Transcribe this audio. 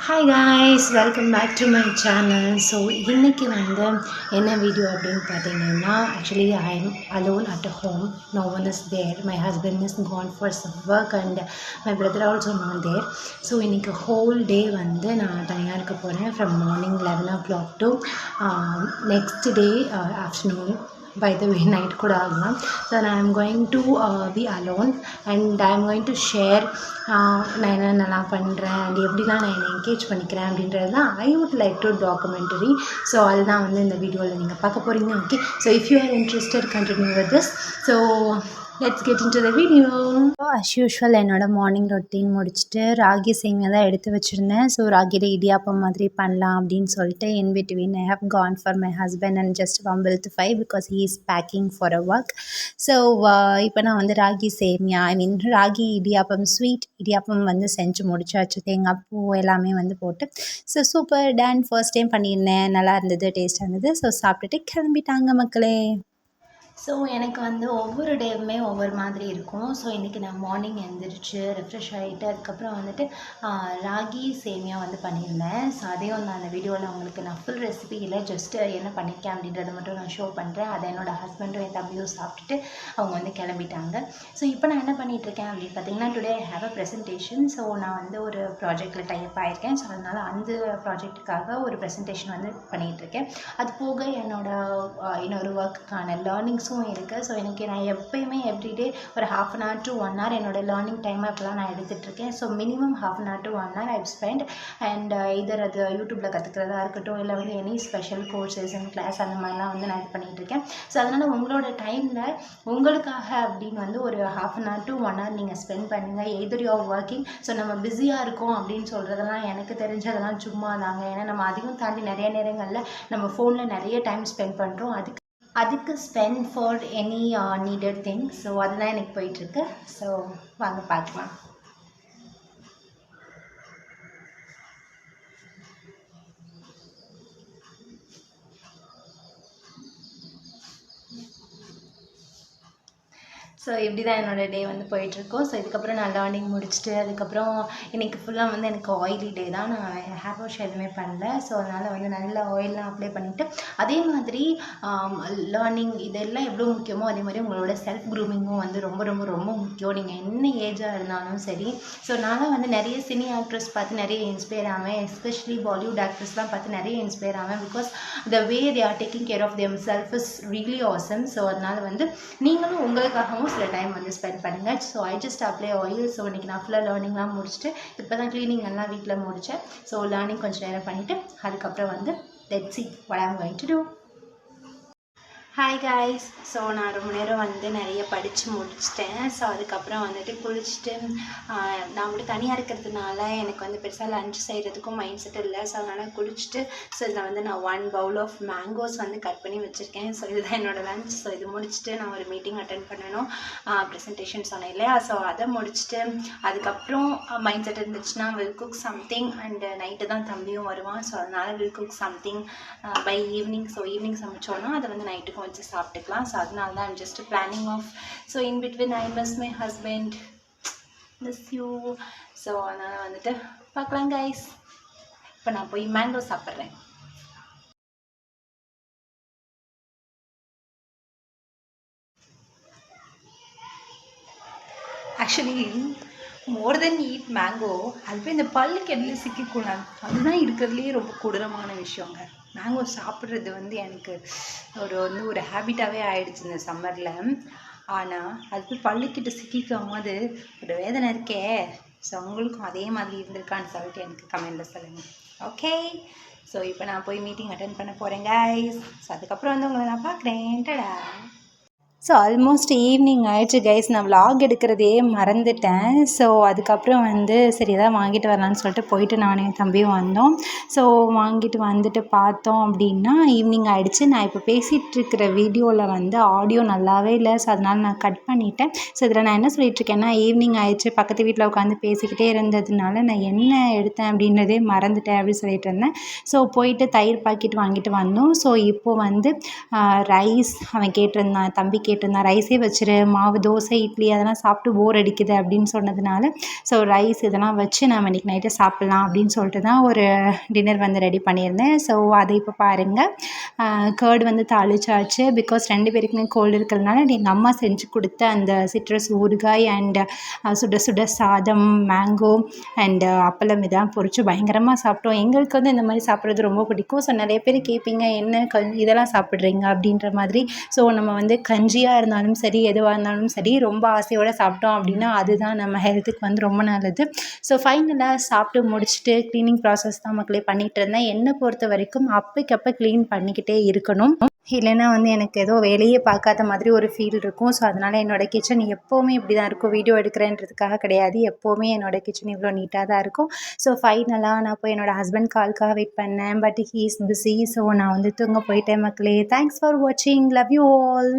Hi guys, welcome back to my channel. So இன்றைக்கி வந்து என்ன வீடியோ அப்படின்னு பார்த்தீங்கன்னா, actually I am alone at home. No one is there. My husband is gone for some work and my brother also not there. So இன்றைக்கி whole day வந்து நான் தனியாக இருக்க போகிறேன். From morning 11 o'clock to next day afternoon. By the way, night could agam. So I am going to be alone and I am going to share நான் என்னென்னலாம் பண்ணுறேன் and எப்படிலாம் நான் என்னை என்கேஜ் பண்ணிக்கிறேன் அப்படின்றது தான் I would like to documentary. So அதுதான் வந்து இந்த வீடியோவில் நீங்கள் பார்க்க போகிறீங்க. Okay, so if you are interested continue with this. So let's get into the video. As usual என்னோட மார்னிங் ரொட்டீன் முடிச்சுட்டு ராகி சேமியா தான் எடுத்து வச்சுருந்தேன். ஸோ ராகியில் இடியாப்பம் மாதிரி பண்ணலாம் அப்படின்னு சொல்லிட்டு in between I have gone for my husband and just வம்பிள் to five because he is packing for a work. So இப்போ நான் வந்து ராகி சேமியா ராகி இடியாப்பம் ஸ்வீட் இடியாப்பம் வந்து செஞ்சு முடிச்சாச்சு. தேங்காய் பூ எல்லாமே வந்து போட்டு so super done. First time பண்ணியிருந்தேன், நல்லா இருந்தது, டேஸ்ட்டாக இருந்தது. ஸோ சாப்பிட்டுட்டு கிளம்பிட்டாங்க மக்களே. ஸோ எனக்கு வந்து ஒவ்வொரு டேவுமே ஒவ்வொரு மாதிரி இருக்கும். ஸோ இன்றைக்கி நான் மார்னிங் எழுந்திரிச்சு ரெஃப்ரெஷ் ஆகிட்டு அதுக்கப்புறம் வந்துட்டு ராகி சேமியா வந்து பண்ணியிருந்தேன். ஸோ அதையும் நான் அந்த வீடியோவில் உங்களுக்கு நான் ஃபுல் ரெசிபியில் ஜஸ்ட்டு என்ன பண்ணியிருக்கேன் அப்படின்றத மட்டும் நான் ஷோ பண்ணுறேன். அதை என்னோடய ஹஸ்பண்டும் என் தம்பியும் சாப்பிட்டுட்டு அவங்க வந்து கிளம்பிட்டாங்க. ஸோ இப்போ நான் என்ன பண்ணிகிட்ருக்கேன் அப்படின்னு பார்த்தீங்கன்னா, today I have a presentation. So நான் வந்து ஒரு ப்ராஜெக்டில் டைப் ஆகிருக்கேன். ஸோ அதனால் அந்த ப்ராஜெக்ட்டுக்காக ஒரு ப்ரெசன்டேஷன் வந்து பண்ணிகிட்ருக்கேன். அது போக இன்னொரு ஒர்க்குக்கான லேர்னிங்ஸும் இருக்குது. ஸோ எனக்கு நான் எப்போயுமே எவ்ரிடே ஒரு 1/2 an hour to 1 hour என்னோடய லேர்னிங் டைமை இப்போலாம் நான் எடுத்துகிட்ருக்கேன். So minimum 1/2 an hour to 1 hour I've spend and either அது யூடியூப்பில் கற்றுக்கிறதா இருக்கட்டும், இல்லை வந்து any special courses and class அந்த மாதிரிலாம் வந்து நான் இது பண்ணிகிட்ருக்கேன். ஸோ அதனால் உங்களோட டைமில் உங்களுக்காக அப்படின்னு வந்து ஒரு 1/2 an hour to 1 hour நீங்கள் ஸ்பெண்ட் பண்ணுங்கள். Either you are working. So நம்ம பிஸியாக இருக்கோம் அப்படின்னு சொல்கிறதெல்லாம் எனக்கு தெரிஞ்சதெல்லாம் சும்மா தாங்க. ஏன்னா நம்ம அதையும் தாண்டி நிறைய நேரங்களில் நம்ம ஃபோனில் நிறைய டைம் ஸ்பெண்ட் பண்ணுறோம். அதுக்கு spend for any needed thing. So அதுதான் எனக்கு போயிட்டுருக்கு. ஸோ வாங்க பார்க்கலாம். ஸோ இப்படி தான் என்னோடய டே வந்து போயிட்டுருக்கோம். ஸோ இதுக்கப்புறம் நான் லேர்னிங் முடிச்சுட்டு அதுக்கப்புறம் இன்றைக்கி ஃபுல்லாக வந்து எனக்கு ஆயிலி டே தான். நான் ஹேர் வாஷ் எதுவுமே பண்ணல. ஸோ அதனால் வந்து நல்ல ஆயிலெலாம் அப்ளை பண்ணிவிட்டு அதே மாதிரி லேர்னிங் இதெல்லாம் எவ்வளோ முக்கியமோ அதே மாதிரி உங்களோட செல்ஃப் க்ரூமிங்கும் வந்து ரொம்ப ரொம்ப ரொம்ப முக்கியம். நீங்கள் என்ன ஏஜாக இருந்தாலும் சரி. ஸோ நான்லாம் வந்து நிறைய சினி ஆக்ட்ரஸ் பார்த்து நிறைய இன்ஸ்பயர் ஆவேன். எஸ்பெஷலி பாலிவுட் ஆக்ட்ரஸ்லாம் பார்த்து நிறைய இன்ஸ்பயர் ஆவேன். Because the way they are taking care of them self is really awesome. So அதனால் வந்து நீங்களும் உங்களுக்காகவும் சில டைம் வந்து ஸ்பெண்ட் பண்ணுங்கள். So I just apply oil. So இன்றைக்கி நான் ஃபுல்லாக லேர்னிங்லாம் முடிச்சுட்டு இப்போ தான் க்ளீனிங் எல்லாம் வீட்டில் முடித்தேன். ஸோ லேர்னிங் கொஞ்சம் நேரம் பண்ணிவிட்டு அதுக்கப்புறம் வந்து let's see what I'm going to do. Hi guys. So நான் ரொம்ப நேரம் வந்து நிறைய படித்து முடிச்சிட்டேன். ஸோ அதுக்கப்புறம் வந்துட்டு குளிச்சுட்டு நான் மட்டும் தனியாக இருக்கிறதுனால எனக்கு வந்து பெருசாக லஞ்ச் செய்கிறதுக்கும் மைண்ட் செட் இல்லை. ஸோ அதனால் குளிச்சுட்டு ஸோ இதில் வந்து நான் 1 bowl ஆஃப் மேங்கோஸ் வந்து கட் பண்ணி வச்சுருக்கேன். ஸோ இதுதான் என்னோடய லஞ்ச். ஸோ இது முடிச்சுட்டு நான் ஒரு மீட்டிங் அட்டென்ட் பண்ணணும். ப்ரெசன்டேஷன் சொன்னேன் இல்லையா. ஸோ அதை முடிச்சுட்டு அதுக்கப்புறம் மைண்ட் செட் இருந்துச்சுன்னா will cook something and night தான் தம்பியும் வருவான். ஸோ அதனால் will cook something by evening. So evening சமைச்சோன்னா அதை வந்து நைட்டுக்கும் வச்சு சாப்பிட்டுக்கலாம். ஸோ அதனால தான் I'm just planning of. So in between I miss my husband, miss you. So அதனால் வந்துட்டு பார்க்கலாம் கைஸ். இப்போ நான் போய் மேங்கோ சாப்பிட்றேன். Actually more than eat mango, அது போய் இந்த பல்லுக்கு எல்லாம் சிக்கிக்கூடாது. அதுதான் இருக்கிறதுலேயே ரொம்ப கொடூரமான விஷயங்க. மேங்கோ சாப்பிட்றது வந்து எனக்கு ஒரு ஹேபிட்டாகவே ஆகிடுச்சு இந்த சம்மரில். ஆனால் அது போய் பல்லுக்கிட்ட சிக்கிக்கும் போது ஒரு வேதனை இருக்கே. ஸோ உங்களுக்கும் அதே மாதிரி இருந்திருக்கான்னு சொல்லிட்டு எனக்கு கமெண்டில் சொல்லுங்கள். ஓகே, ஸோ இப்போ நான் போய் மீட்டிங் அட்டென்ட் பண்ண போகிறேன் கைஸ். ஸோ அதுக்கப்புறம் வந்து உங்களை நான் பார்க்குறேன். டடா. ஸோ ஆல்மோஸ்ட் ஈவினிங் ஆயிடுச்சு கைஸ். நான் விலாக் எடுக்கிறதே மறந்துட்டேன். ஸோ அதுக்கப்புறம் வந்து சரி எதாவது வாங்கிட்டு வரலான்னு சொல்லிட்டு போயிட்டு நானும் என் தம்பியும் வந்தோம். ஸோ வாங்கிட்டு வந்துட்டு பார்த்தோம் அப்படின்னா ஈவினிங் ஆகிடுச்சு. நான் இப்போ பேசிகிட்டு இருக்கிற வீடியோவில் வந்து ஆடியோ நல்லாவே இல்லை. ஸோ அதனால் நான் கட் பண்ணிட்டேன். ஸோ இதில் நான் என்ன சொல்லிகிட்ருக்கேன்னா, ஈவினிங் ஆகிடுச்சு, பக்கத்து வீட்டில் உட்காந்து பேசிக்கிட்டே இருந்ததுனால நான் என்ன எடுத்தேன் அப்படின்றதே மறந்துட்டேன் அப்படின்னு சொல்லிட்டு இருந்தேன். ஸோ போயிட்டு தயிர் பாக்கெட் வாங்கிட்டு வந்தோம். ஸோ இப்போது வந்து ரைஸ் அவன் கேட்டிருந்தான், தம்பி கேட்டிருந்தான். ரைஸே வச்சுரு, மாவு தோசை, இட்லி அதெல்லாம் சாப்பிட்டு போர் அடிக்குது அப்படின்னு சொன்னதுனால, ஸோ ரைஸ் இதெல்லாம் வச்சு நம்ம இன்றைக்கி நைட்டு சாப்பிட்லாம் அப்படின்னு சொல்லிட்டு தான் ஒரு டின்னர் வந்து ரெடி பண்ணியிருந்தேன். ஸோ அதை இப்போ பாருங்கள். கர்டு வந்து தாளிச்சாச்சு. பிகாஸ் 2 பேருக்குமே கோல்டு இருக்கிறதுனால எங்கள் அம்மா செஞ்சு கொடுத்த அந்த சிட்ரஸ் ஊறுகாய் அண்ட் சுட சுட சாதம், மேங்கோ அண்டு அப்பளம் இதெல்லாம் பொரித்து பயங்கரமாக சாப்பிட்டோம். எங்களுக்கு வந்து இந்த மாதிரி சாப்பிட்றது ரொம்ப பிடிக்கும். ஸோ நிறைய பேர் கேட்பீங்க, என்ன இதெல்லாம் சாப்பிட்றீங்க அப்படின்ற மாதிரி. ஸோ நம்ம வந்து கஞ்சியாக இருந்தாலும் சரி, எதுவாக இருந்தாலும் சரி, ரொம்ப ஆசையோடு சாப்பிட்டோம் அப்படின்னா அதுதான் நம்ம ஹெல்த்துக்கு வந்து ரொம்ப நல்லது. ஸோ ஃபைனலாக சாப்பிட்டு முடிச்சுட்டு க்ளீனிங் ப்ராசஸ் தான் மக்களே பண்ணிகிட்டு இருந்தேன். என்னை பொறுத்த வரைக்கும் அப்பைக்கப்போ க்ளீன் பண்ணிக்கிட்டே இருக்கணும். இல்லைன்னா வந்து எனக்கு ஏதோ வேலையே பார்க்காத மாதிரி ஒரு ஃபீல் இருக்கும். ஸோ அதனால் என்னோடய கிச்சன் எப்போவுமே இப்படி தான் இருக்கும். வீடியோ எடுக்கிறேன்றதுக்காக கிடையாது, எப்போவுமே என்னோடய கிச்சன் இவ்வளோ நீட்டாக தான் இருக்கும். ஸோ ஃபைனலாக நான் போய் என்னோடய ஹஸ்பண்ட் காலுக்காக வெயிட் பண்ணேன். But he is busy. So நான் வந்து தூங்க போயிட்டேன் மக்களே. தேங்க்ஸ் ஃபார் வாட்சிங். Love you all.